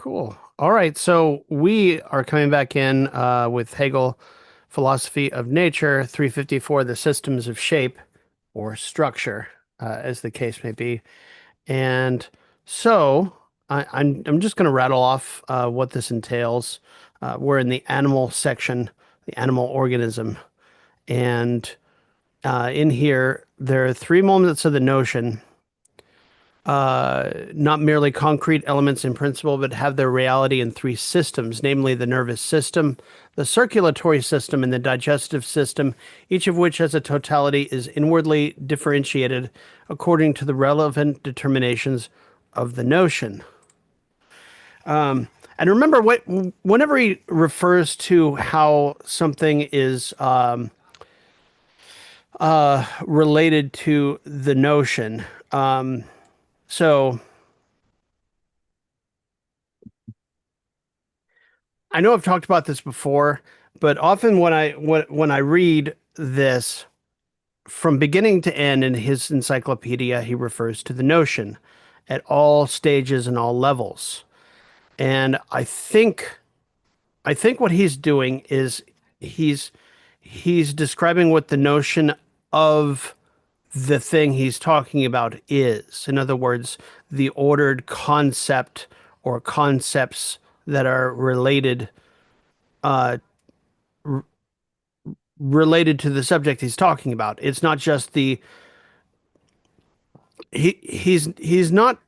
Cool. All right. So we are coming back in with Hegel, Philosophy of Nature, 354, The Systems of Shape or Structure, as the case may be. And so I'm just going to rattle off what this entails. We're in the animal section, the animal organism. And in here, there are three moments of the notion, not merely concrete elements in principle, but have their reality in three systems, namely the nervous system, the circulatory system, and the digestive system, each of which as a totality is inwardly differentiated according to the relevant determinations of the notion. And remember, whenever he refers to how something is related to the notion, so I know I've talked about this before, but often when I read this from beginning to end in his encyclopedia, he refers to the notion at all stages and all levels. And I think what he's doing is he's he's describing what the notion of the thing he's talking about is. In other words, the ordered concept or concepts that are uh, related to the subject he's talking about. It's not just the he's not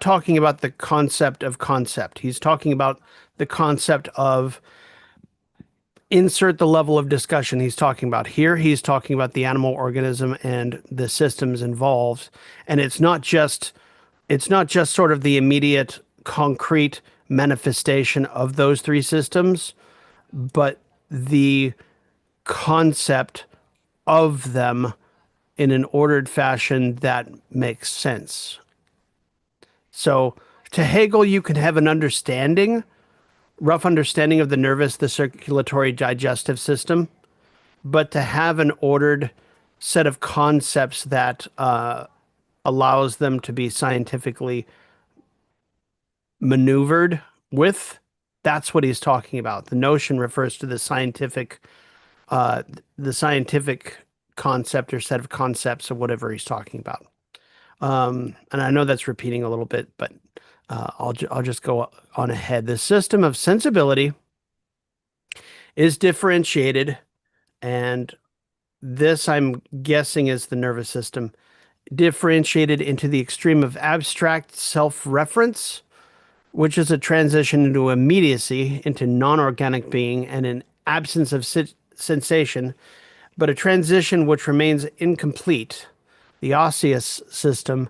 talking about the concept of concept. He's talking about the concept of insert the level of discussion he's talking about. Here he's talking about the animal organism and the systems involved. And it's not just sort of the immediate concrete manifestation of those three systems, but the concept of them in an ordered fashion that makes sense. So to Hegel, you can have an understanding, rough understanding of the nervous, the circulatory, digestive system, but to have an ordered set of concepts that allows them to be scientifically maneuvered with, that's what he's talking about. The notion refers to uh, the scientific concept or set of concepts of whatever he's talking about. And I know that's repeating a little bit, but I'll just go on ahead. The system of sensibility is differentiated, and this I'm guessing is the nervous system, differentiated into the extreme of abstract self-reference, which is a transition into immediacy, into non-organic being, and an absence of sensation, but a transition which remains incomplete. The osseous system,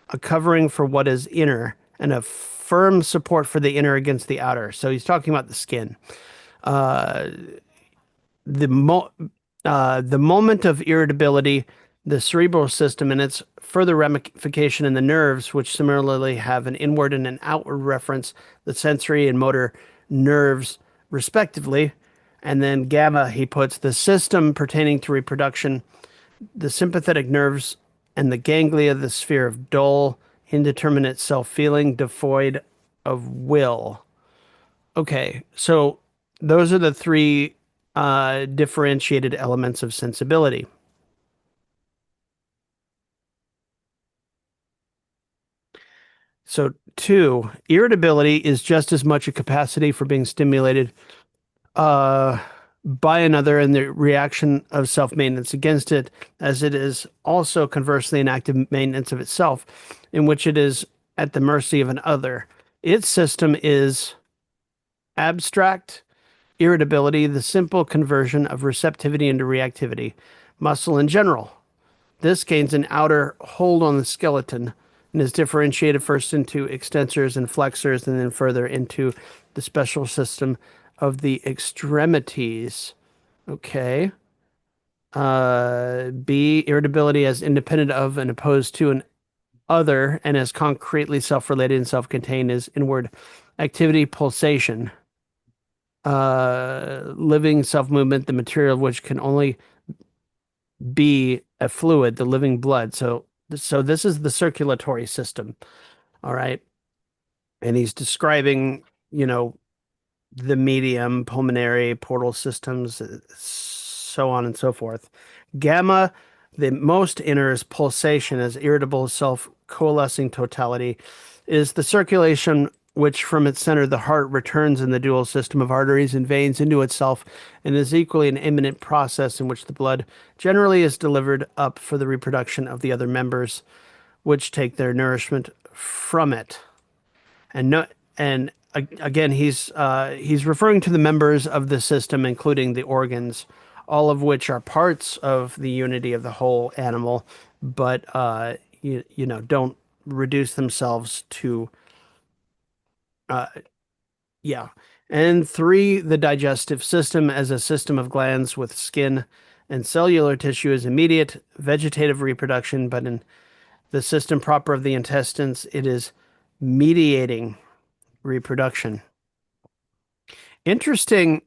a covering for what is inner, and a firm support for the inner against the outer. So he's talking about the skin. Uh, the mo the moment of irritability, the cerebral system, and its further ramification in the nerves, which similarly have an inward and an outward reference, the sensory and motor nerves, respectively. And then gamma, he puts the system pertaining to reproduction, the sympathetic nerves, and the ganglia, the sphere of dull, indeterminate self-feeling, devoid of will. Okay, so those are the three differentiated elements of sensibility. So, two, irritability is just as much a capacity for being stimulated uh, by another and the reaction of self-maintenance against it, as it is also conversely an active maintenance of itself, in which it is at the mercy of an other. Its system is abstract irritability, the simple conversion of receptivity into reactivity, muscle in general. This gains an outer hold on the skeleton and is differentiated first into extensors and flexors and then further into the special system of the extremities. Okay. B, irritability as independent of and opposed to an other and as concretely self-related and self-contained as inward activity pulsation. Living self-movement, the material of which can only be a fluid, the living blood. So this is the circulatory system. All right. and he's describing, you know, the medium, pulmonary, portal systems, so on and so forth. Gamma, the most inner is pulsation as irritable self-coalescing totality, is the circulation which from its center the heart returns in the dual system of arteries and veins into itself and is equally an imminent process in which the blood generally is delivered up for the reproduction of the other members which take their nourishment from it. And no, and again, he's referring to the members of the system, including the organs, all of which are parts of the unity of the whole animal, but you know, don't reduce themselves to uh, yeah. And three, the digestive system as a system of glands with skin and cellular tissue is immediate vegetative reproduction, but in the system proper of the intestines, it is mediating reproduction. Interesting.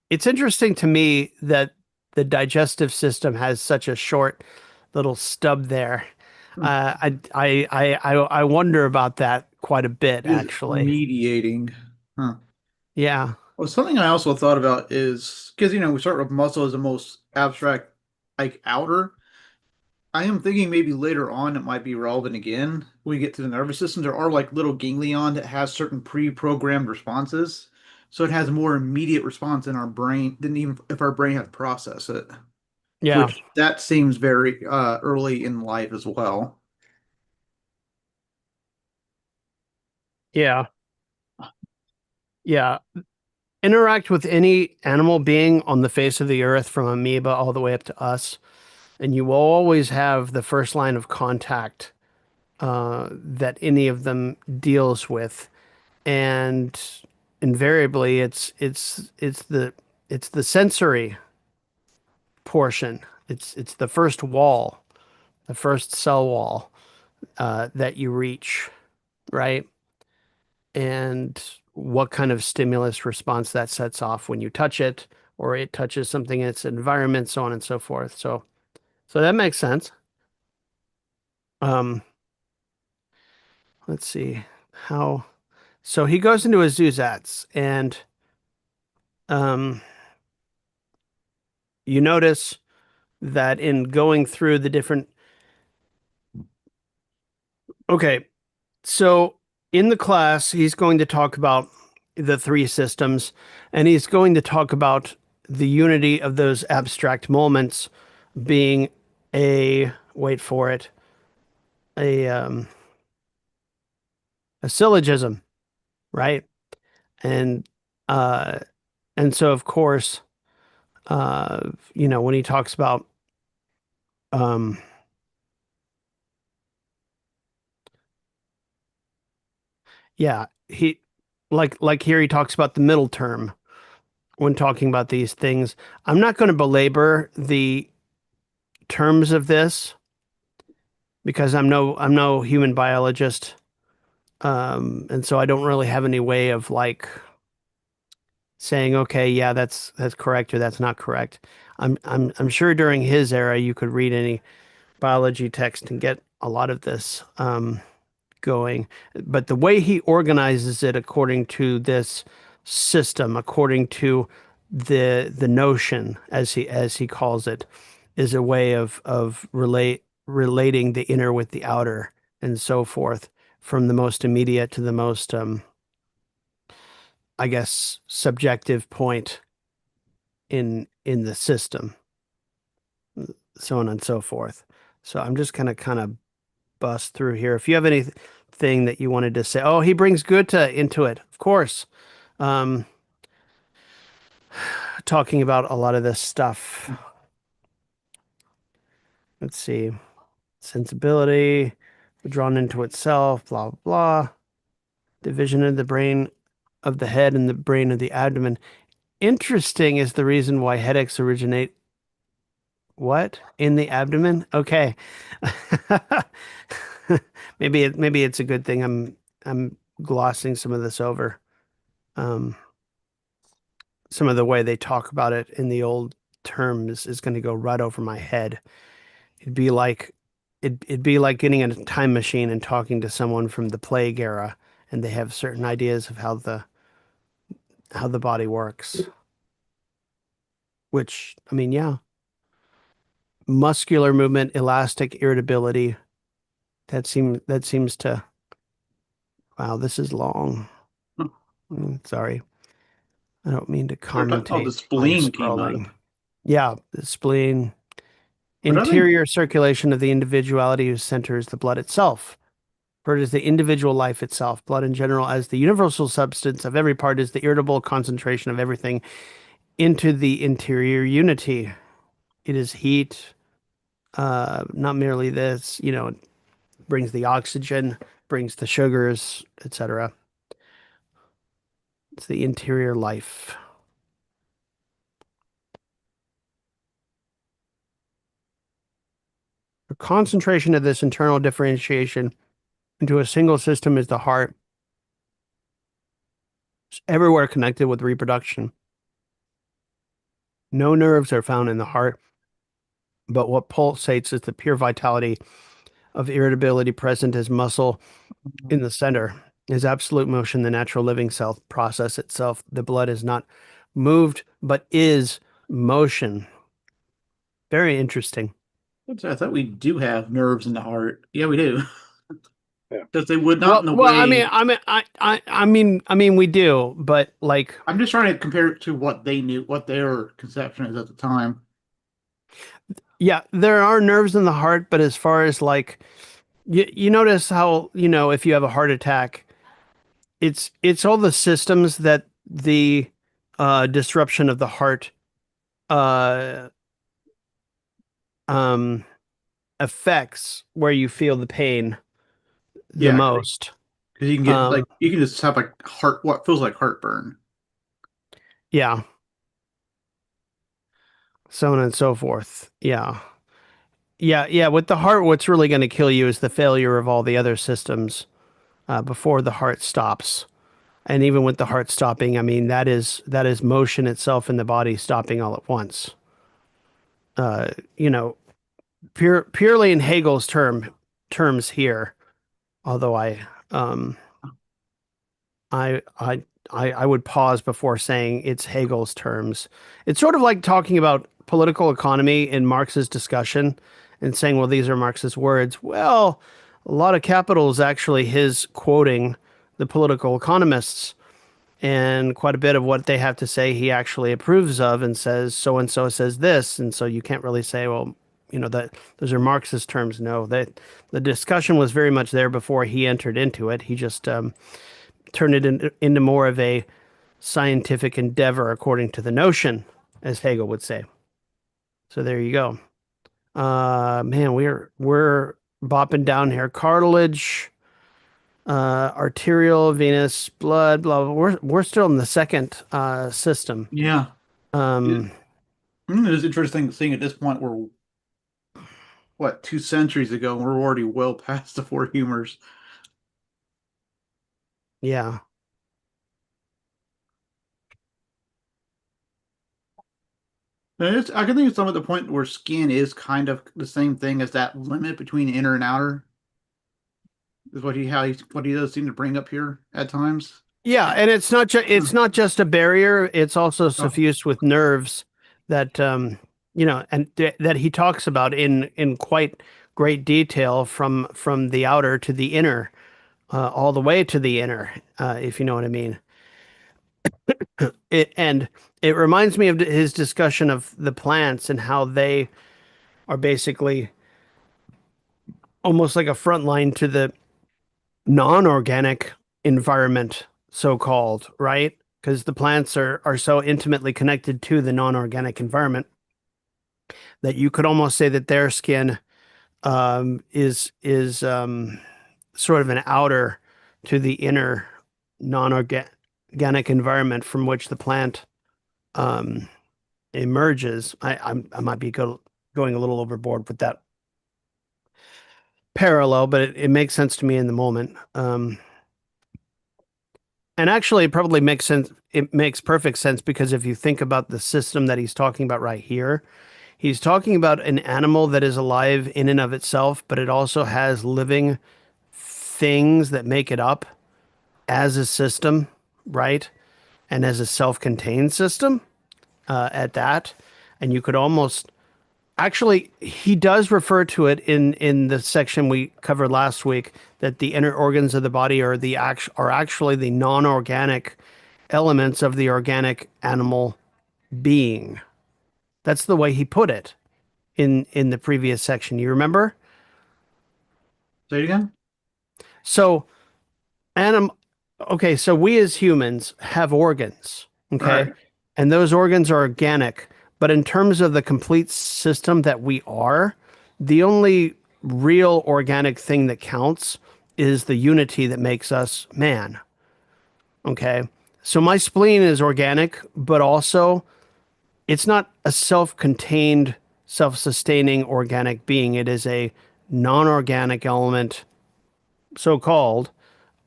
It's interesting to me that the digestive system has such a short little stub there. Hmm. I wonder about that quite a bit, Is actually. mediating. Huh. Yeah, Well, something I also thought about is because we start with muscle as the most abstract, like outer. I am thinking maybe later on it might be relevant again when we get to the nervous system. There are like little ganglion that has certain pre-programmed responses, so it has more immediate response in our brain than even if our brain had to process it. yeah, Which that seems very early in life as well. yeah, yeah. Interact with any animal being on the face of the earth from amoeba all the way up to us, and you will always have the first line of contact that any of them deals with. And invariably it's the sensory portion. It's the first wall, the first cell wall that you reach, right? And what kind of stimulus response that sets off when you touch it or it touches something in its environment, so on and so forth. So that makes sense. Um, let's see how. So he goes into his Zuzats, and um, you notice that in going through the different. Okay, so in the class, he's going to talk about the three systems, and he's going to talk about the unity of those abstract moments being wait for it, a um, a syllogism, right? And uh, and so of course, you know, when he talks about um, yeah, he like here he talks about the middle term when talking about these things. I'm not going to belabor the terms of this because I'm no human biologist, and so I don't really have any way of like saying, okay, yeah, that's correct or that's not correct. I'm sure during his era you could read any biology text and get a lot of this going, but the way he organizes it according to this system, according to the notion as he calls it, is a way of relating the inner with the outer and so forth, from the most immediate to the most I guess subjective point in the system, so on and so forth. So I'm just gonna kind of bust through here. If you have anything that you wanted to say, oh, he brings Goethe into it, of course. Um, Talking about a lot of this stuff. Let's see, sensibility, drawn into itself, blah blah blah. Division of the brain of the head and the brain of the abdomen. Interesting is the reason why headaches originate what? In the abdomen? Okay. Maybe it's a good thing I'm glossing some of this over. Um, some of the way they talk about it in the old terms is going to go right over my head. It'd be like it'd be like getting in a time machine and talking to someone from the plague era and they have certain ideas of how the body works. Which, I mean, yeah, muscular movement, elastic irritability. That seems to. Wow, this is long. Sorry, I don't mean to We're talking about the commentate my spleen came up, scrolling. Yeah, the spleen, which I think, interior circulation of the individuality whose center is the blood itself. For it is the individual life itself. Blood in general, as the universal substance of every part, is the irritable concentration of everything into the interior unity. It is heat, not merely this, brings the oxygen, brings the sugars, etc. It's the interior life. The concentration of this internal differentiation into a single system is the heart. It's everywhere connected with reproduction. No nerves are found in the heart, but what pulsates is the pure vitality of irritability present as muscle in the center. Is absolute motion, the natural living cell process itself. The blood is not moved, but is motion. Very interesting. I thought we do have nerves in the heart. Yeah, we do. Yeah. Because they would not Well, in a well, I mean, way. we do, but like, I'm just trying to compare it to what they knew, what their conception is at the time. yeah, there are nerves in the heart, but as far as like, you notice how, if you have a heart attack, it's all the systems that the disruption of the heart uh um affects where you feel the pain the Yeah, most. because you can get Um, like you can just have like what feels like heartburn. yeah, so on and so forth. Yeah. Yeah, yeah. With the heart, what's really going to kill you is the failure of all the other systems before the heart stops. And even with the heart stopping, I mean that is motion itself in the body stopping all at once. Uh, you know, purely in Hegel's terms here. Although um, I, I, I would pause before saying it's Hegel's terms. It's sort of like talking about political economy in Marx's discussion and saying, well, these are Marx's words. Well, a lot of capital is actually his quoting the political economists, and quite a bit of what they have to say he actually approves of and says so and so says this. And so you can't really say, well, that those are Marxist terms. No, that the discussion was very much there before he entered into it. He just turned it into more of a scientific endeavor according to the notion, as Hegel would say. So there you go. Man, we're bopping down here. Cartilage, arterial, venous, blood, blah, blah. We're still in the second system. Yeah, it, Um, it's interesting seeing at this point we're what 2 centuries ago, and we're already well past the four humors. yeah. And I can think it's some at the point where skin is kind of the same thing as that limit between inner and outer. Is what he does seem to bring up here at times. Yeah, and it's not just a barrier, it's also Oh, suffused with nerves that that he talks about in quite great detail from the outer to the inner, all the way to the inner, if you know what I mean. And it reminds me of his discussion of the plants and how they are basically almost like a front line to the non-organic environment, so called, right? Because the plants are so intimately connected to the non-organic environment that you could almost say that their skin is sort of an outer to the inner non-organic environment from which the plant um, emerges. I might be going a little overboard with that parallel, but it makes sense to me in the moment. And actually, it probably makes sense. It makes perfect sense because if you think about the system that he's talking about right here, he's talking about an animal that is alive in and of itself, but it also has living things that make it up. as a system, right? And as a self-contained system at that. And you could almost actually, he does refer to it in the section we covered last week that the inner organs of the body are actually the non-organic elements of the organic animal being. That's the way he put it in the previous section. You remember? Say it again. So anim okay, so we as humans have organs, okay? Right. And those organs are organic, but in terms of the complete system that we are, the only real organic thing that counts is the unity that makes us man, okay? So my spleen is organic, but also it's not a self-contained, self-sustaining organic being. It is a non-organic element, so-called,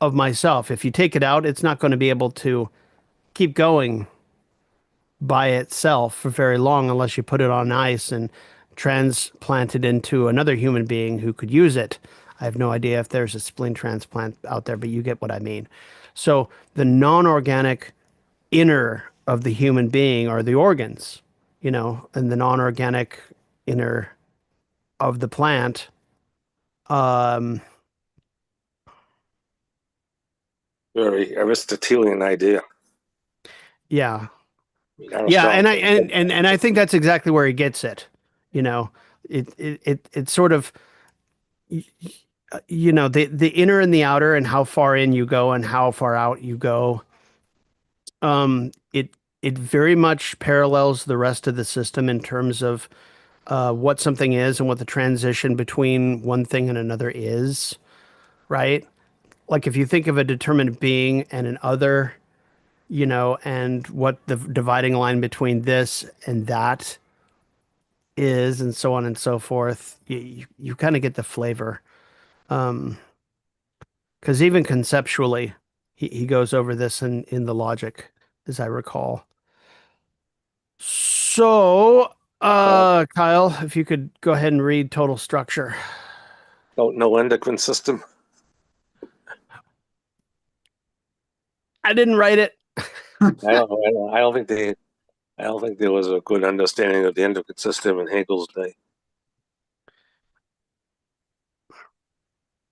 of myself. If you take it out, it's not going to be able to keep going by itself for very long unless you put it on ice and transplant it into another human being who could use it. I have no idea if there's a spleen transplant out there, but you get what I mean. So the non-organic inner of the human being are the organs, and the non-organic inner of the plant. Um, Very Aristotelian idea. yeah, yeah, Aristotle. and I think that's exactly where he gets it. You know, it's sort of the inner and the outer and how far in you go and how far out you go. It very much parallels the rest of the system in terms of what something is and what the transition between one thing and another is, right? Like if you think of a determinate being and an other, and what the dividing line between this and that is, and so on and so forth, you kind of get the flavor. Because even conceptually, he goes over this in the logic, as I recall. So, Uh, Kyle, if you could go ahead and read total structure. no endocrine system. I didn't write it. I don't think there was a good understanding of the endocrine system in Hegel's day.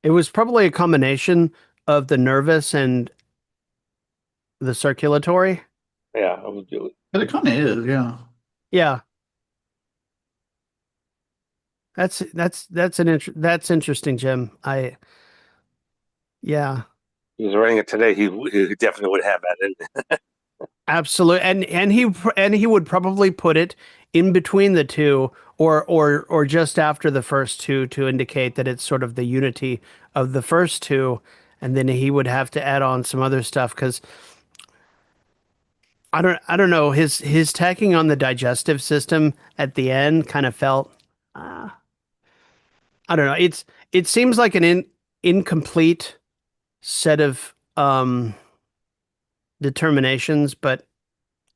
It was probably a combination of the nervous and the circulatory. Yeah, But it kind of is, yeah. Yeah, that's interesting, Jim. Yeah. he was writing it today. He definitely would have that in. Absolutely, and he would probably put it in between the two, or just after the first two, to indicate that it's sort of the unity of the first two, and then he would have to add on some other stuff because I don't know, his tacking on the digestive system at the end kind of felt, uh, I don't know, it seems like an incomplete set of determinations, but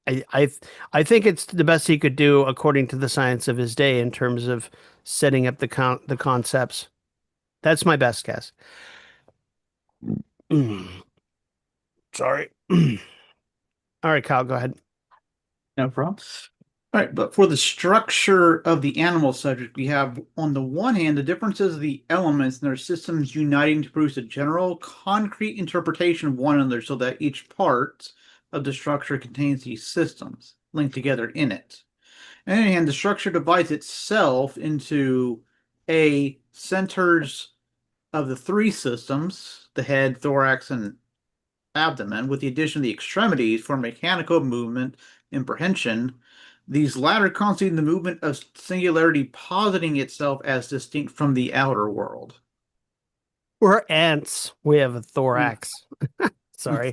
I, I I think it's the best he could do according to the science of his day in terms of setting up the concepts. That's my best guess. Sorry. All right, Kyle, go ahead. No problem. All right, but for the structure of the animal subject, we have on the one hand the differences of the elements and their systems uniting to produce a general, concrete interpretation of one another so that each part of the structure contains these systems linked together in it. On the other hand, the structure divides itself into a centers of the three systems, the head, thorax, and abdomen, with the addition of the extremities for mechanical movement and prehension. These latter constitute the movement of singularity positing itself as distinct from the outer world. We're ants. We have a thorax. Sorry.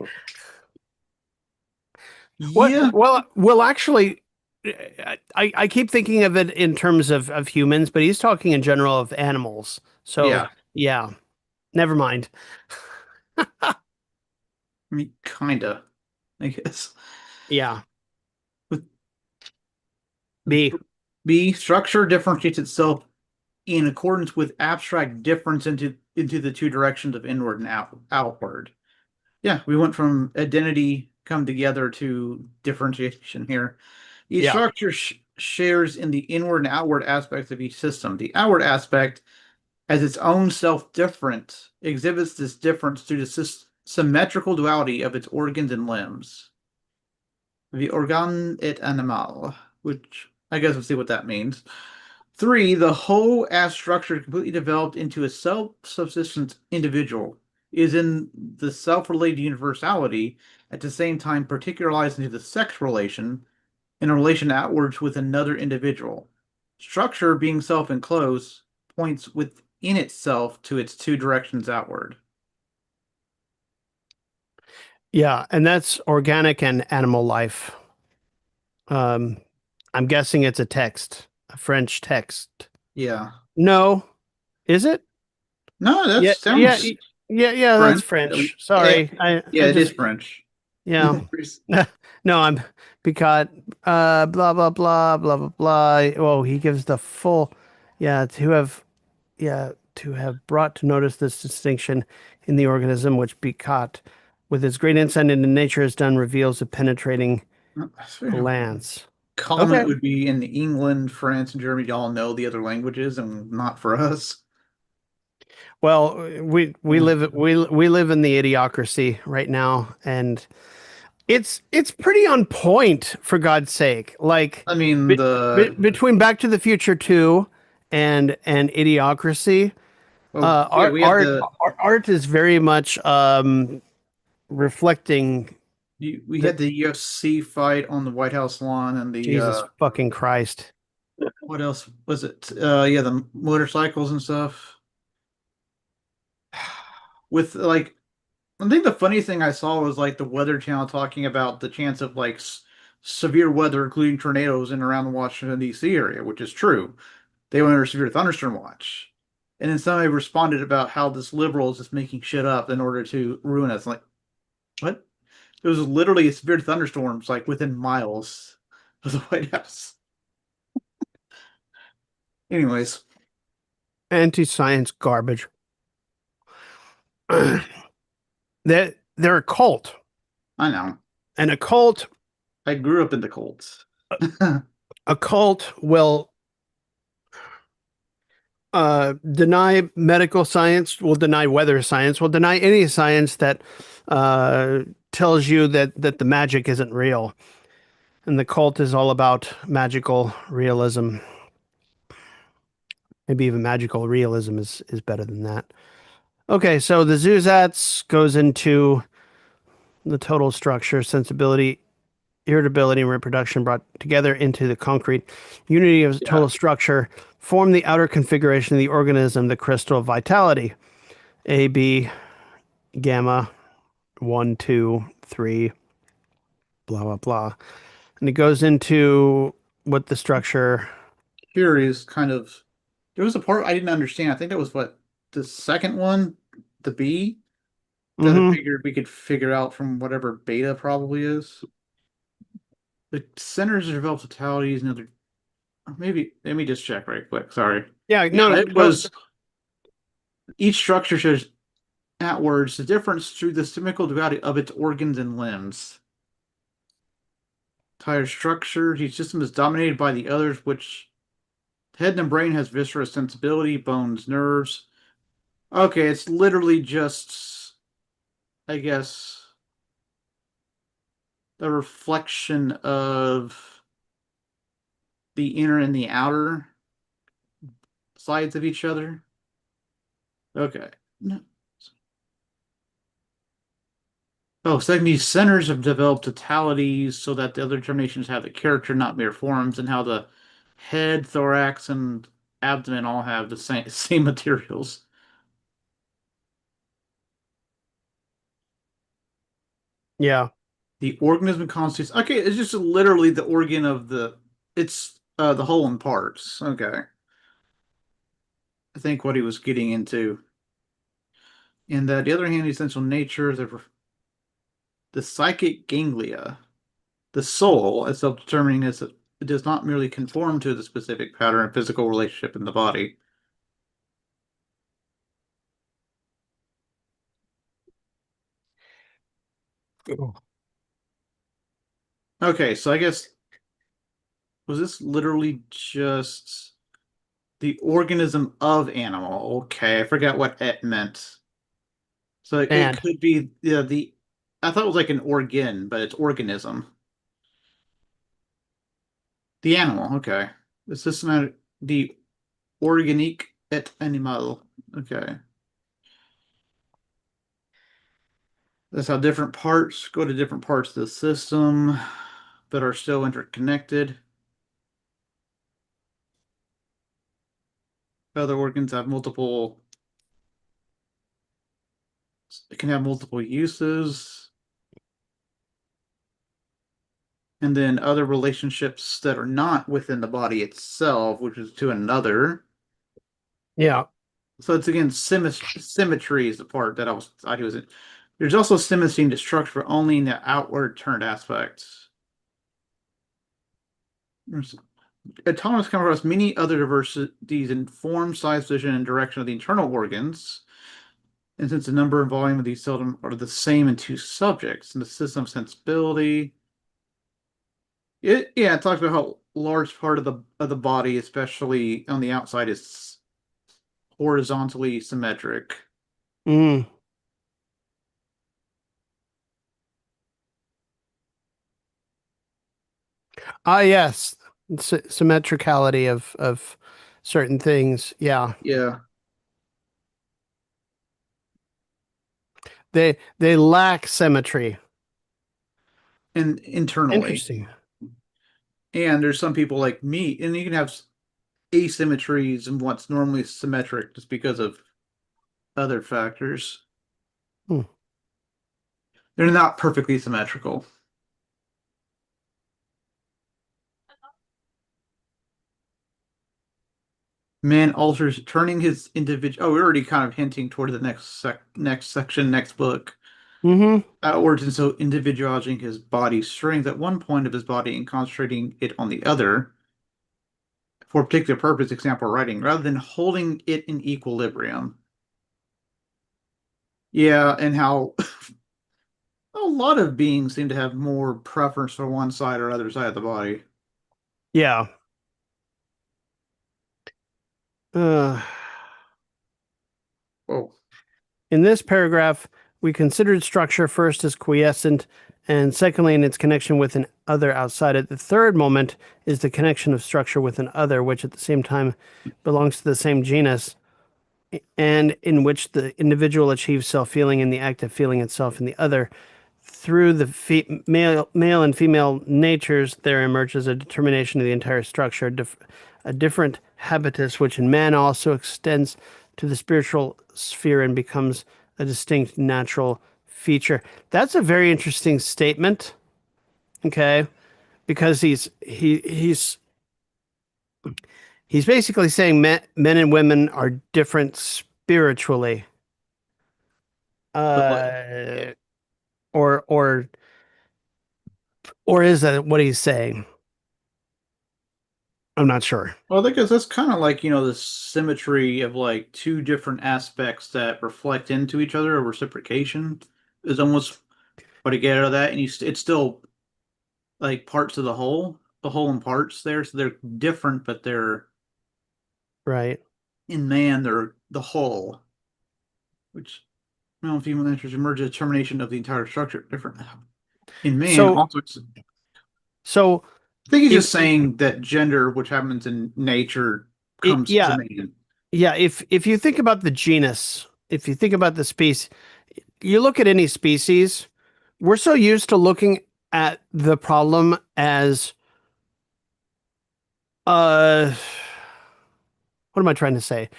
What? Yeah, Well, actually, I keep thinking of it in terms of humans, but he's talking in general of animals. So, yeah. yeah, never mind. I mean, kinda, I guess. Yeah. With B. B, structure differentiates itself in accordance with abstract difference into the two directions of inward and outward. Yeah, we went from identity come together to differentiation here. Each Yeah. structure shares in the inward and outward aspects of each system. The outward aspect, as its own self-different, exhibits this difference through the symmetrical duality of its organs and limbs. The organe et animal, which I guess we'll see what that means. Three, the whole as structure completely developed into a self-subsistent individual is in the self-related universality, at the same time particularized into the sex relation in a relation outwards with another individual. Structure being self-enclosed points within itself to its two directions outward. Yeah, and that's organic and animal life. Um, I'm guessing it's a text, a French text. Yeah. No, is it? No, that Yeah, yeah, sounds yeah, that's French. French. Yeah, Sorry. yeah, I it is just, French. yeah. No, I'm because blah blah blah blah blah blah. Oh, he gives the full, yeah, to have brought to notice this distinction in the organism which Picot, with his great insight into nature, has done reveals a penetrating glance. Common Okay. it would be in England, France, and Germany. Y'all know the other languages, and not for us. Well, we live in the idiocracy right now, and it's pretty on point for God's sake. Like I mean, between Back to the Future 2 and Idiocracy, well, yeah, we had art is very much reflecting we the had the UFC fight on the White House lawn, and the Jesus fucking Christ. what else was it? Yeah, the motorcycles and stuff. With like, I think the funny thing I saw was like the Weather Channel talking about the chance of like severe weather, including tornadoes, in around the Washington D.C. area, which is true. They went under severe thunderstorm watch. And then somebody responded about how this liberal is just making shit up in order to ruin us. Like, what? It was literally severe thunderstorms like within miles of the White House. Anyways, Anti-science garbage. They're a cult. I know. And I grew up in the Colts. a cult will deny medical science, will deny weather science, will deny any science that tells you that the magic isn't real. And the cult is all about magical realism. Maybe even magical realism is better than that. Okay, so the Zuzats goes into the total structure, sensibility, irritability, and reproduction brought together into the concrete unity of Yeah. total structure, form the outer configuration of the organism, the crystal of vitality. A, B, gamma, 1, 2, 3, blah, blah, blah. And it goes into what the structure. Here is kind of there was a part I didn't understand. I think that was what the second one, the B, that I Mm-hmm. figured we could figure out from whatever beta probably is. The centers of developed totalities and other maybe let me just check right quick. Sorry. Yeah, Yeah, no, it no. was each structure shows outwards the difference through the symmetrical duality of its organs and limbs. Entire structure, each system is dominated by the others, which head and brain has visceral sensibility, bones, nerves. Okay, it's literally just, I guess, the reflection of the inner and the outer sides of each other. Okay. No. Oh, so these centers have developed totalities so that the other terminations have the character, not mere forms, and how the head, thorax, and abdomen all have the same materials. Yeah. The organism constitutes. Okay, it's just literally the organ of the. It's the whole in parts. Okay, I think what he was getting into. And the other hand, the essential nature, the psychic ganglia, the soul, as self-determining as it does not merely conform to the specific pattern of physical relationship in the body. Okay, so I guess was this literally just the organism of animal? Okay, I forgot what it meant. So it And could be the I thought it was like an organ, but it's organism. The animal, okay. The systematic the organique et animal. Okay. That's how different parts go to different parts of the system, but are still interconnected. Other organs have multiple, it can have multiple uses. And then other relationships that are not within the body itself, which is to another. yeah. So it's again symmetry is the part that I was in. There's also symmetry in the structure only in the outward turned aspects. Autonomous come across many other diversities in form, size, position, and direction of the internal organs. And since the number and volume of these seldom are the same in two subjects, in the system of sensibility, it talks about how large part of the body, especially on the outside, is horizontally symmetric. Mm. Ah, yes. Symmetricality of certain things. Yeah. Yeah, They lack symmetry. and internally. Interesting. And there's some people like me, and you can have asymmetries in what's normally symmetric just because of other factors. Hmm. They're not perfectly symmetrical. Man alters, turning his individual. Oh, we're already kind of hinting toward the next section, next book. Mm-hmm. Outwards, and so individualizing his body's strength at one point of his body and concentrating it on the other for a particular purpose, example writing, rather than holding it in equilibrium. Yeah, and how a lot of beings seem to have more preference for one side or other side of the body. Yeah. Uh, Whoa. in this paragraph, we considered structure first as quiescent, and secondly, in its connection with an other outside it. The third moment is the connection of structure with an other, which at the same time belongs to the same genus, and in which the individual achieves self-feeling in the act of feeling itself in the other. Through the male and female natures, there emerges a determination of the entire structure, a different habitus, which in man also extends to the spiritual sphere and becomes a distinct natural feature. That's a very interesting statement, okay? Because he's basically saying men and women are different spiritually, But like, uh, or or or is that what he's saying? I'm not sure. well, because that's kind of like, the symmetry of like two different aspects that reflect into each other, or reciprocation is almost what I get out of that. And it's still like parts of the whole and parts there. So they're different, but they're Right. in man, they're the whole, which male and female natures emerge a determination of the entire structure different. In man, So, also, so I think he's if just saying that gender, which happens in nature, comes to yeah, man. yeah, if you think about the genus, if you think about the species, you look at any species, we're so used to looking at the problem as uh what am I trying to say?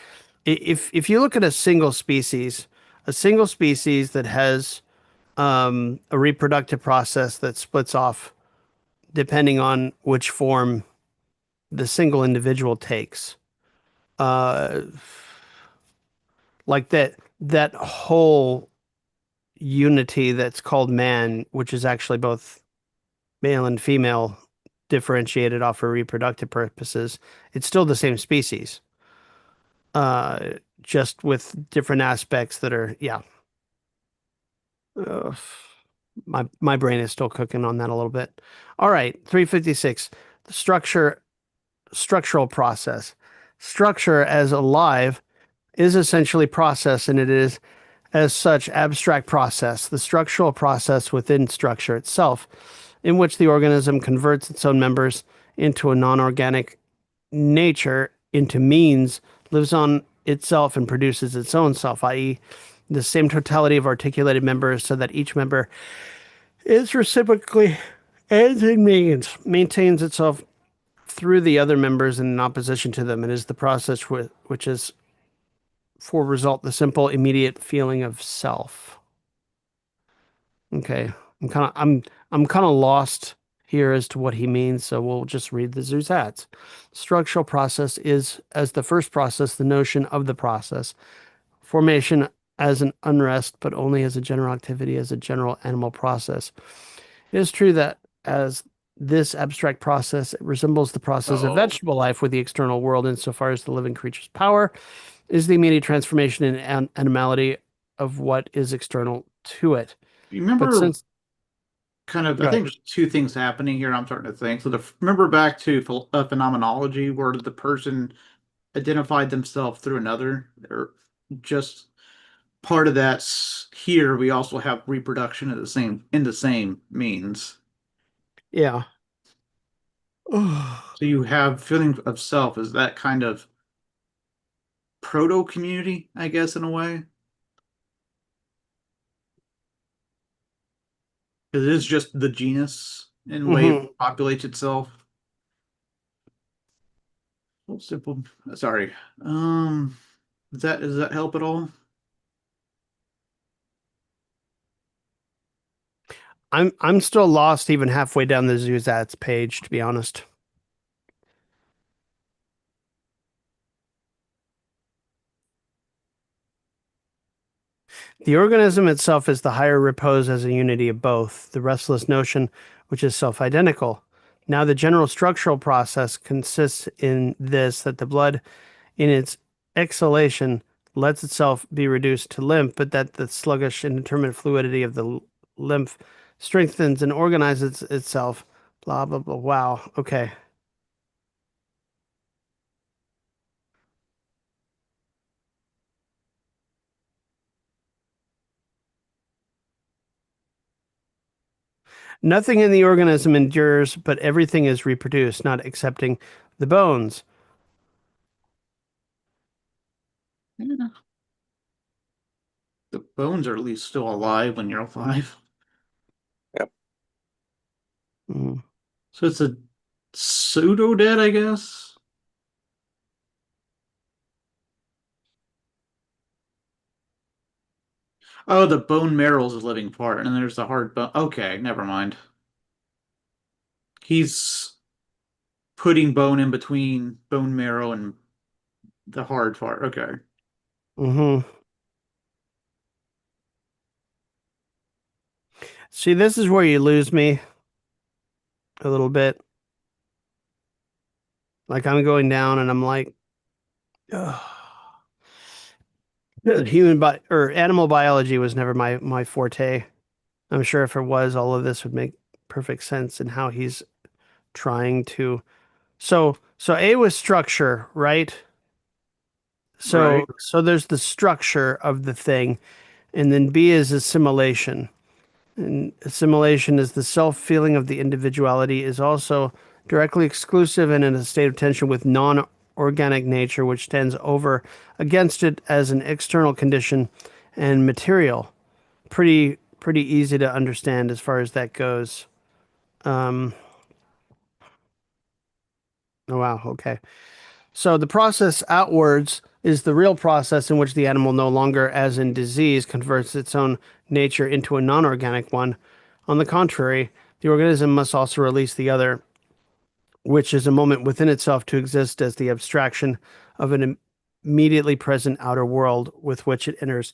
If you look at a single species that has a reproductive process that splits off depending on which form the single individual takes. Uh, like that whole unity that's called man, which is actually both male and female differentiated off for reproductive purposes, it's still the same species. Just with different aspects that are, yeah. Ugh. My brain is still cooking on that a little bit. All right, 356. The structural process. Structure as alive is essentially process, and it is as such abstract process, the structural process within structure itself, in which the organism converts its own members into a non-organic nature, into means, lives on itself and produces its own self, i.e., the same totality of articulated members, so that each member is reciprocally as in means, maintains itself through the other members and in opposition to them. It is the process which is for result the simple, immediate feeling of self. Okay, I'm kind of lost here as to what he means, so we'll just read the Zusatz. Structural process is, as the first process, the notion of the process. Formation as an unrest, but only as a general activity, as a general animal process. It is true that as this abstract process, it resembles the process of Oh, vegetable life with the external world insofar as the living creature's power is the immediate transformation and animality of what is external to it. you But remember since, kind of, I go think ahead. there's two things happening here. I'm starting to think. So remember back to phenomenology where the person identified themselves through another, or just part of that's here. We also have reproduction at the same in the same means. Yeah. So you have feeling of self as that kind of proto community, I guess, in a way. It is just the genus in way it Hmm. populates itself. Well, simple. Sorry. Does that help at all? I'm still lost even halfway down the Zusatz page, to be honest. The organism itself is the higher repose as a unity of both, the restless notion which is self-identical. Now the general structural process consists in this, that the blood in its exhalation lets itself be reduced to lymph, but that the sluggish indeterminate fluidity of the lymph strengthens and organizes itself. Blah, blah, blah. Wow. Okay. Nothing in the organism endures, but everything is reproduced, not excepting the bones. Yeah. The bones are at least still alive when you're alive. Yep. Mm. So it's a pseudo dead, I guess. Oh, the bone marrow is a living part, and then there's the hard bone. Okay, never mind. He's putting bone in between bone marrow and the hard part. Okay. Hmm. See, this is where you lose me a little bit. Like I'm going down and I'm like, ugh. Human or animal biology was never my forte. I'm sure if it was, all of this would make perfect sense in how he's trying to. So A was structure, right? Right. So there's the structure of the thing, and then B is assimilation. And assimilation is the self-feeling of the individuality is also directly exclusive and in a state of tension with non-organic nature, which tends over against it as an external condition and material. Pretty easy to understand as far as that goes. Um, oh wow, okay. So the process outwards is the real process in which the animal no longer, as in disease, converts its own nature into a non-organic one. On the contrary, the organism must also release the other, which is a moment within itself to exist as the abstraction of an immediately present outer world with which it enters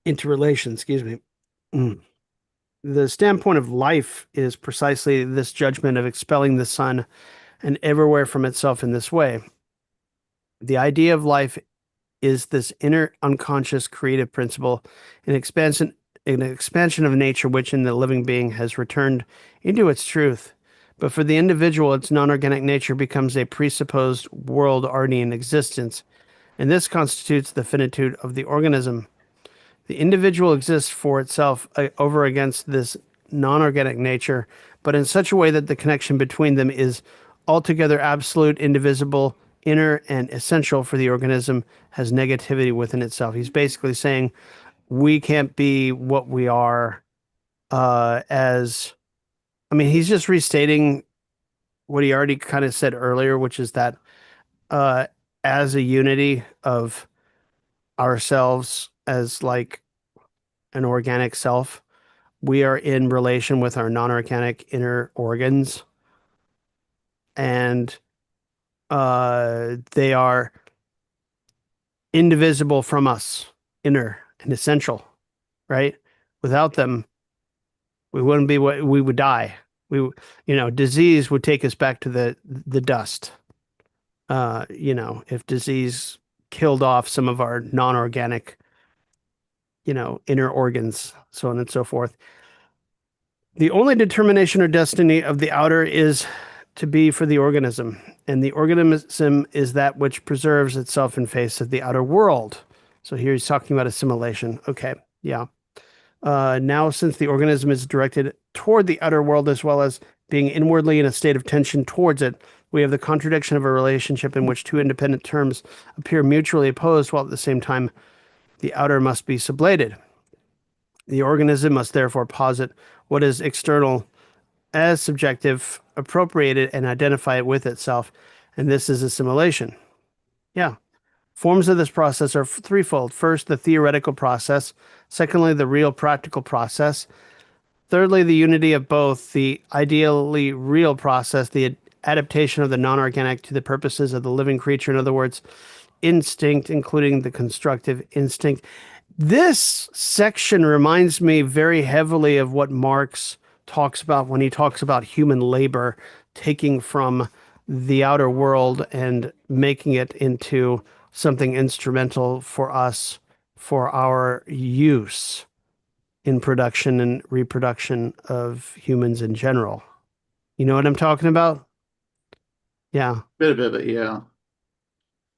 into relation. Excuse me. Mm. The standpoint of life is precisely this judgment of expelling the sun and everywhere from itself in this way. The idea of life is this inner unconscious creative principle, an expansion an expansion of nature which in the living being has returned into its truth. But for the individual, its non-organic nature becomes a presupposed world already in existence, and this constitutes the finitude of the organism. The individual exists for itself over against this non-organic nature, but in such a way that the connection between them is altogether absolute, indivisible, inner, and essential for the organism has negativity within itself. He's basically saying we can't be what we are as, I mean, he's just restating what he already kind of said earlier, which is that uh, as a unity of ourselves as like an organic self, we are in relation with our non-organic inner organs, and they are indivisible from us, inner and essential, right? Without them, we wouldn't be what we would die. Disease would take us back to the dust. If disease killed off some of our non-organic, inner organs, so on and so forth. The only determination or destiny of the outer is to be for the organism, and the organism is that which preserves itself in face of the outer world. So here he's talking about assimilation. Okay, yeah. Now, since the organism is directed toward the outer world as well as being inwardly in a state of tension towards it, we have the contradiction of a relationship in which two independent terms appear mutually opposed, while at the same time the outer must be sublated. The organism must therefore posit what is external as subjective, appropriate it, and identify it with itself, and this is assimilation. Yeah. Forms of this process are threefold. First, the theoretical process. Secondly, the real practical process. Thirdly, the unity of both, the ideally real process, the adaptation of the non-organic to the purposes of the living creature. In other words, instinct, including the constructive instinct. This section reminds me very heavily of what Marx talks about when he talks about human labor, taking from the outer world and making it into something instrumental for us, for our use in production and reproduction of humans in general. You know what I'm talking about? Yeah. Bit of it, yeah.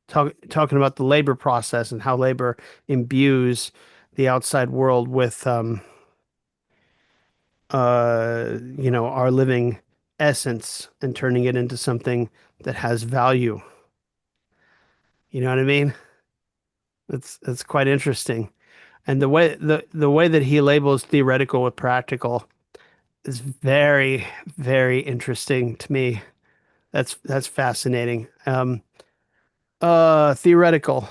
Talking about the labor process and how labor imbues the outside world with our living essence and turning it into something that has value. You know what I mean? That's quite interesting. And the way that he labels theoretical with practical is very, very interesting to me. That's fascinating. Theoretical.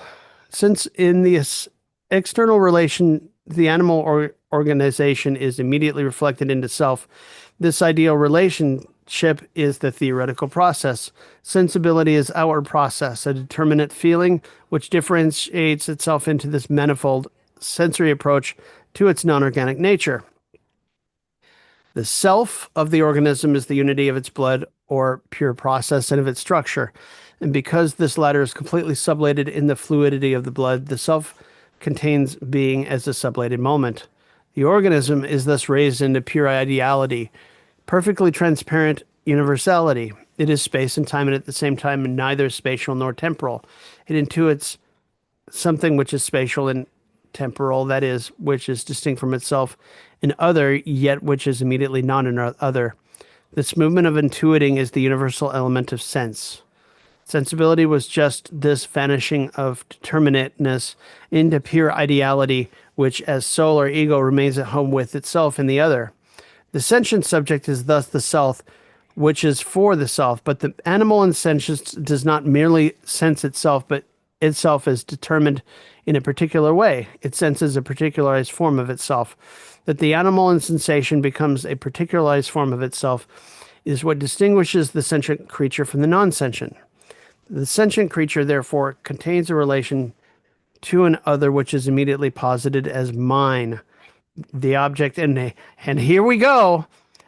Since in the external relation, the animal or organization is immediately reflected into self, this ideal relationship is the theoretical process. Sensibility is our process, a determinate feeling which differentiates itself into this manifold sensory approach to its non-organic nature. The self of the organism is the unity of its blood or pure process and of its structure. And because this latter is completely sublated in the fluidity of the blood, the self contains being as a sublated moment. The organism is thus raised into pure ideality, perfectly transparent universality. It is space and time, and at the same time neither spatial nor temporal. It intuits something which is spatial and temporal, that is, which is distinct from itself, and other, yet which is immediately not an other. This movement of intuiting is the universal element of sense. Sensibility was just this vanishing of determinateness into pure ideality, which as soul or ego remains at home with itself and the other. The sentient subject is thus the self, which is for the self, but the animal in sentience does not merely sense itself, but itself is determined in a particular way. It senses a particularized form of itself. That the animal in sensation becomes a particularized form of itself is what distinguishes the sentient creature from the non-sentient. The sentient creature, therefore, contains a relation to an other which is immediately posited as mine, the object. And here we go.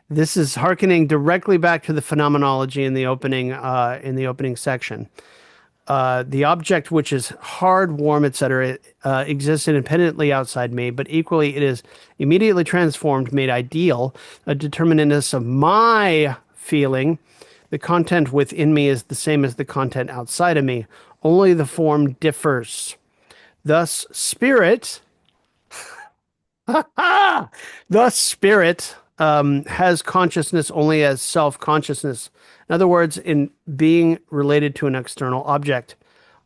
This is hearkening directly back to the phenomenology in the opening section. The object, which is hard, warm, etc., exists independently outside me, but equally it is immediately transformed, made ideal, a determinantness of my feeling. The content within me is the same as the content outside of me, only the form differs. Thus, spirit Thus, spirit has consciousness only as self-consciousness. In other words, in being related to an external object,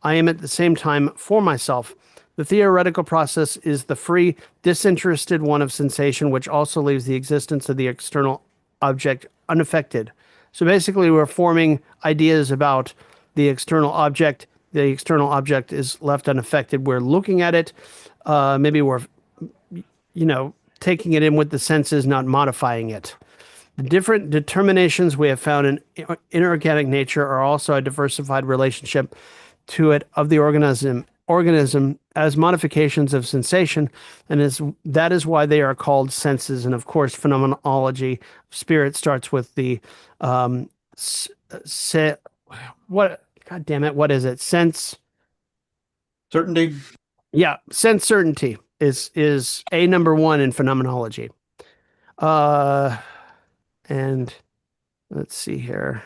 I am at the same time for myself. The theoretical process is the free, disinterested one of sensation, which also leaves the existence of the external object unaffected. So basically, we're forming ideas about the external object. The external object is left unaffected. We're looking at it. Maybe we're taking it in with the senses, not modifying it. The different determinations we have found in inorganic nature are also a diversified relationship to it of the organism as modifications of sensation, and that is why they are called senses. And of course, phenomenology of spirit starts with the what? God damn it! What is it? Sense. Certainty. Yeah, sense certainty is a number one in phenomenology. Uh, and let's see here.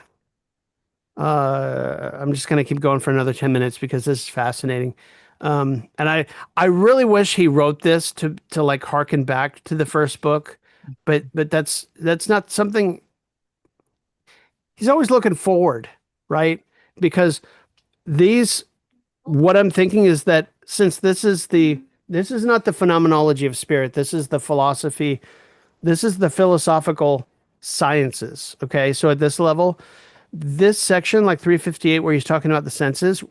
I'm just gonna keep going for another 10 minutes because this is fascinating. And I really wish he wrote this to like harken back to the first book, but that's not something he's always looking forward, right? Because these what I'm thinking is that since this is not the phenomenology of spirit, this is the philosophy, this is the philosophical sciences. Okay, so at this level, this section, like 358, where he's talking about the senses,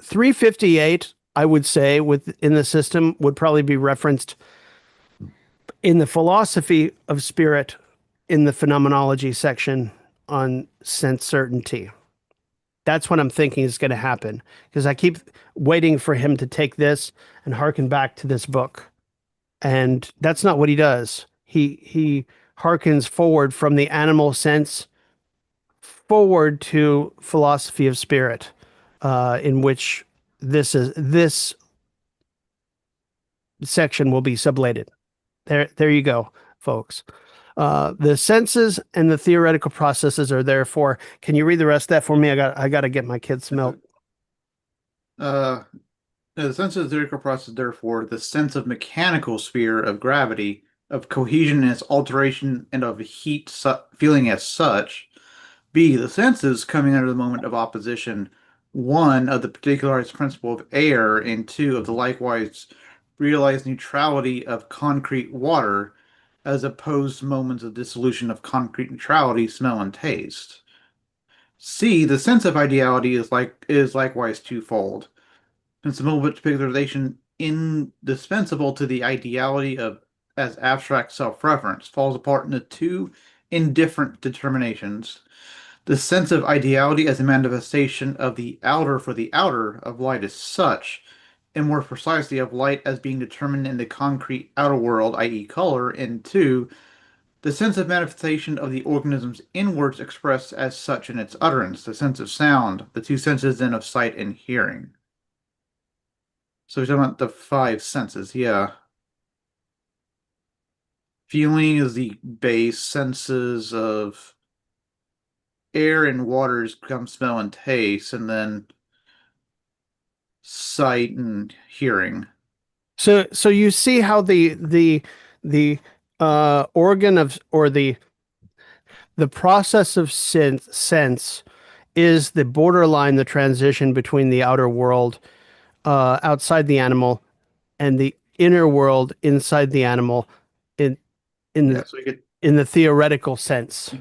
358, I would say, within the system, would probably be referenced in the philosophy of spirit in the phenomenology section on sense certainty. That's what I'm thinking is going to happen because I keep waiting for him to take this and harken back to this book. And that's not what he does. He harkens forward from the animal sense forward to philosophy of spirit, in which this section will be sublated. There you go, folks. The senses and the theoretical processes are therefore. Can you read the rest of that for me? I got to get my kids some milk. The sense of the theoretical process, therefore, the sense of mechanical sphere of gravity, of cohesion and its alteration, and of heat feeling as such. B, the senses coming under the moment of opposition, one, of the particularized principle of air, and two, of the likewise realized neutrality of concrete water, as opposed to moments of dissolution of concrete neutrality, smell and taste. C, the sense of ideality is likewise twofold. Since the moment of particularization indispensable to the ideality of as abstract self-reference falls apart into two indifferent determinations. The sense of ideality as a manifestation of the outer for the outer of light as such, and more precisely of light as being determined in the concrete outer world, i.e. color, and two, the sense of manifestation of the organism's inwards expressed as such in its utterance, the sense of sound, the two senses then of sight and hearing. So we're talking about the five senses, yeah. Feeling is the base, senses of air and waters come smell and taste, and then sight and hearing. So you see how the organ of or the process of sense is the borderline, the transition between the outer world outside the animal and the inner world inside the animal in in Yeah, the so we get in the theoretical sense.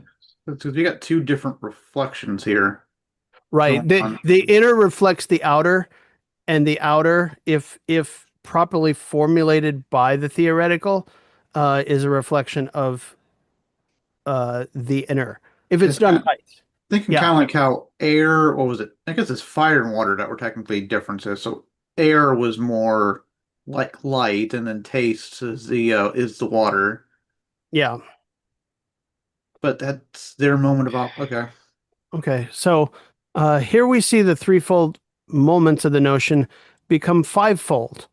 because we got two different reflections here Right. going The on. the inner reflects the outer, and the outer, if properly formulated by the theoretical, is a reflection of the inner. If it's It's done kind right. thinking Yeah. kind of like how air, what was it? I guess it's fire and water that were technically differences. So air was more like light, and then taste is the water. Yeah. But that's their moment of okay. Okay. So Here we see the threefold moments of the notion become fivefold.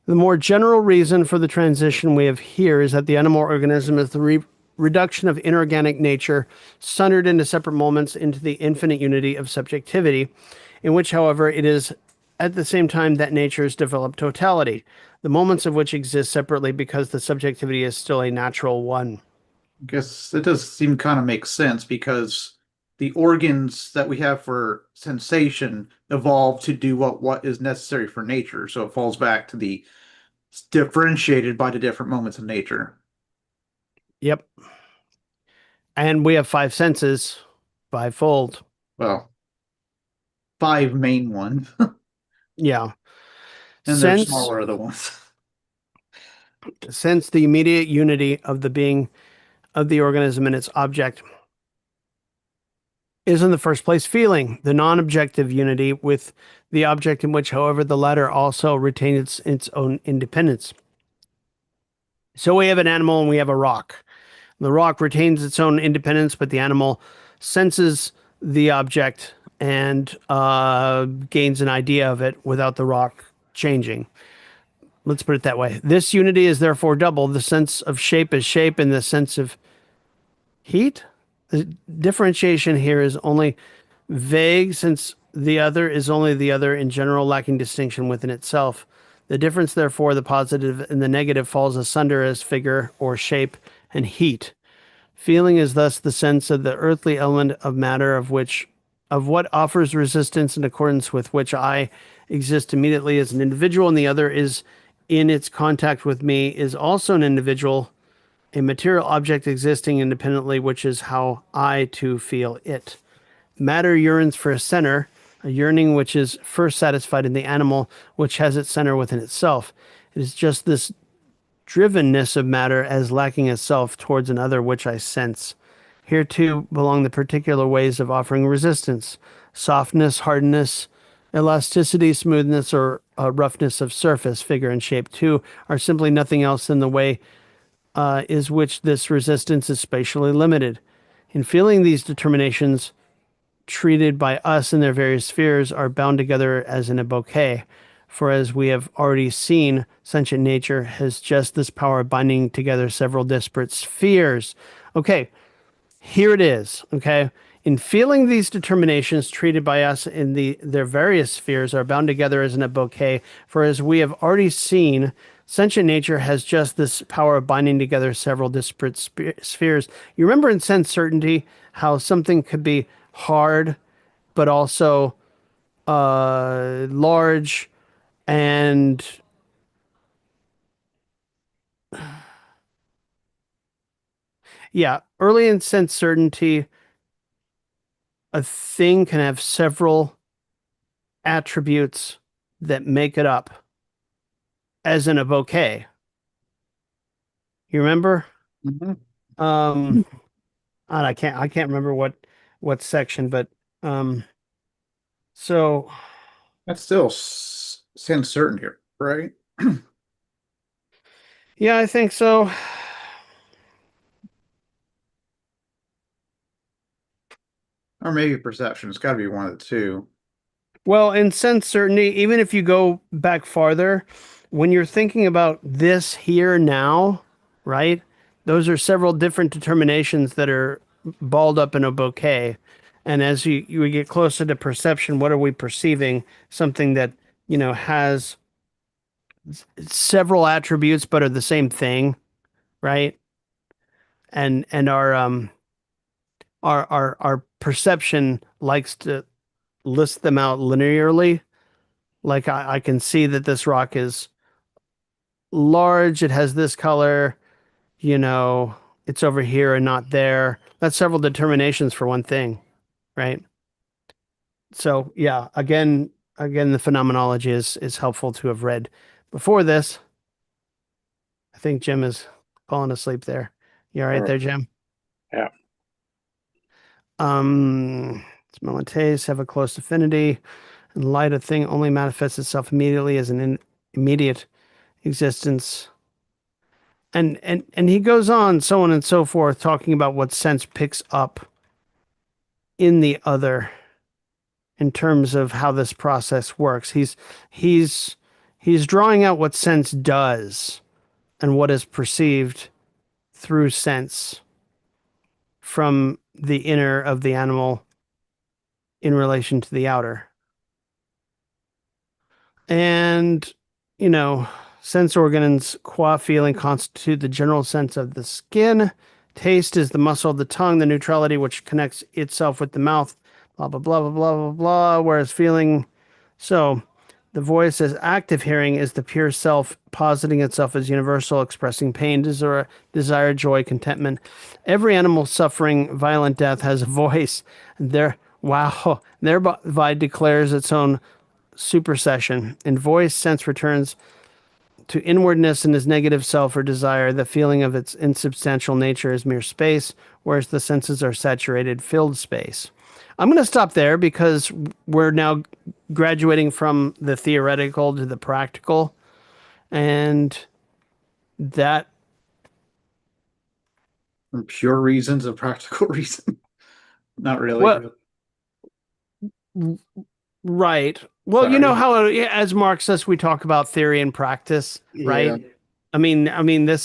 The more general reason for the transition we have here is that the animal organism is the reduction of inorganic nature, sundered into separate moments into the infinite unity of subjectivity, in which, however, it is at the same time that nature's developed totality, the moments of which exist separately because the subjectivity is still a natural one. I guess it does seem kind of make sense because the organs that we have for sensation evolved to do what is necessary for nature. So it falls back to the differentiated by the different moments of nature. Yep. And we have five senses, fivefold. Well, five main ones, Yeah. and there's Sense, smaller other ones. sense the immediate unity of the being of the organism and its object is in the first place feeling, the non-objective unity with the object in which, however, the latter also retains its own independence. So we have an animal and we have a rock. The rock retains its own independence, but the animal senses the object and gains an idea of it without the rock changing. Let's put it that way. This unity is therefore double. The sense of shape is shape, and the sense of heat. The differentiation here is only vague, since the other is only the other in general, lacking distinction within itself. The difference, therefore, the positive and the negative falls asunder as figure or shape and heat. Feeling is thus the sense of the earthly element of matter of what offers resistance in accordance with which I exist immediately as an individual, and the other is in its contact with me is also an individual, a material object existing independently, which is how I too feel it. Matter yearns for a center, a yearning which is first satisfied in the animal, which has its center within itself. It is just this drivenness of matter as lacking a self towards another which I sense. Here too belong the particular ways of offering resistance: softness, hardness, elasticity, smoothness, or roughness of surface, figure, and shape too are simply nothing else than the way is which this resistance is spatially limited. In feeling, these determinations treated by us in their various spheres are bound together as in a bouquet. For as we have already seen, sentient nature has just this power of binding together several disparate spheres. Okay, here it is. Okay. In feeling, these determinations treated by us in their various spheres are bound together as in a bouquet. For as we have already seen, sentient nature has just this power of binding together several disparate spheres. You remember in sense certainty how something could be hard, but also large and yeah, early in sense certainty, a thing can have several attributes that make it up, as in a bouquet. You remember? Mhm. Um, I can't remember what section, but um, so That's still sense certain here, right? yeah, I think so. Or maybe perception. It's got to be one of the two. Well, in sense certainty, even if you go back farther, when you're thinking about this here now, right? Those are several different determinations that are balled up in a bouquet. And as you get closer to perception, what are we perceiving? Something that, has several attributes but are the same thing, right? And our perception likes to list them out linearly. Like I can see that this rock is large, it has this color, you know, it's over here and not there. That's several determinations for one thing, right? So yeah, again, the phenomenology is helpful to have read before this. I think Jim is falling asleep there. You all right Or, there, Jim? yeah. Smell and taste have a close affinity, and light, a thing only manifests itself immediately as an immediate existence. And he goes on, so on and so forth, talking about what sense picks up in the other. in terms of how this process works. He's he's drawing out what sense does and what is perceived through sense from the inner of the animal in relation to the outer. And, you know, sense organs, qua feeling, constitute the general sense of the skin. Taste is the muscle of the tongue, the neutrality which connects itself with the mouth, blah, blah, blah, blah, blah, blah, blah. Whereas feeling, so the voice as active hearing is the pure self positing itself as universal, expressing pain, desire, joy, contentment. Every animal suffering violent death has a voice. Thereby declares its own supersession. In voice, sense returns to inwardness and his negative self or desire. The feeling of its insubstantial nature is mere space, whereas the senses are saturated, filled space. I'm going to stop there because we're now graduating from the theoretical to the practical. And that, For pure reasons of practical reason. Not really. well, right. Well, you know Sorry. how, as Marxists, we talk about theory and practice, right? Yeah,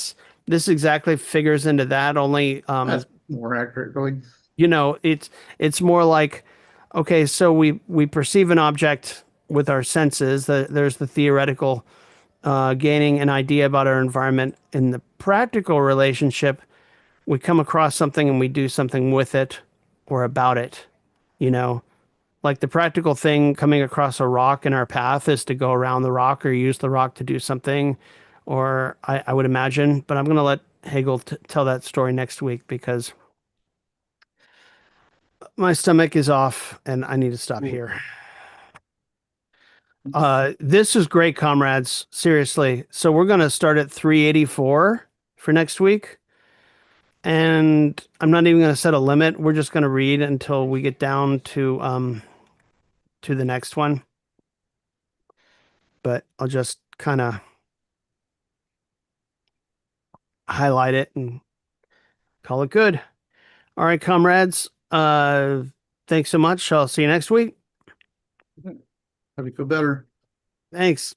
This exactly figures into that. Only, that's more accurate, really. you know, it's more like, okay, so we perceive an object with our senses. There's the theoretical gaining an idea about our environment. In the practical relationship, we come across something and we do something with it or about it, you know. Like the practical thing coming across a rock in our path is to go around the rock or use the rock to do something, or I would imagine. But I'm going to let Hegel tell that story next week because my stomach is off and I need to stop Ooh. here. This is great, comrades. Seriously. So we're going to start at 384 for next week. And I'm not even going to set a limit. We're just going to read until we get down to the next one. But I'll just kind of highlight it and call it good. All right, comrades. Thanks so much. I'll see you next week. How do you feel better? Thanks.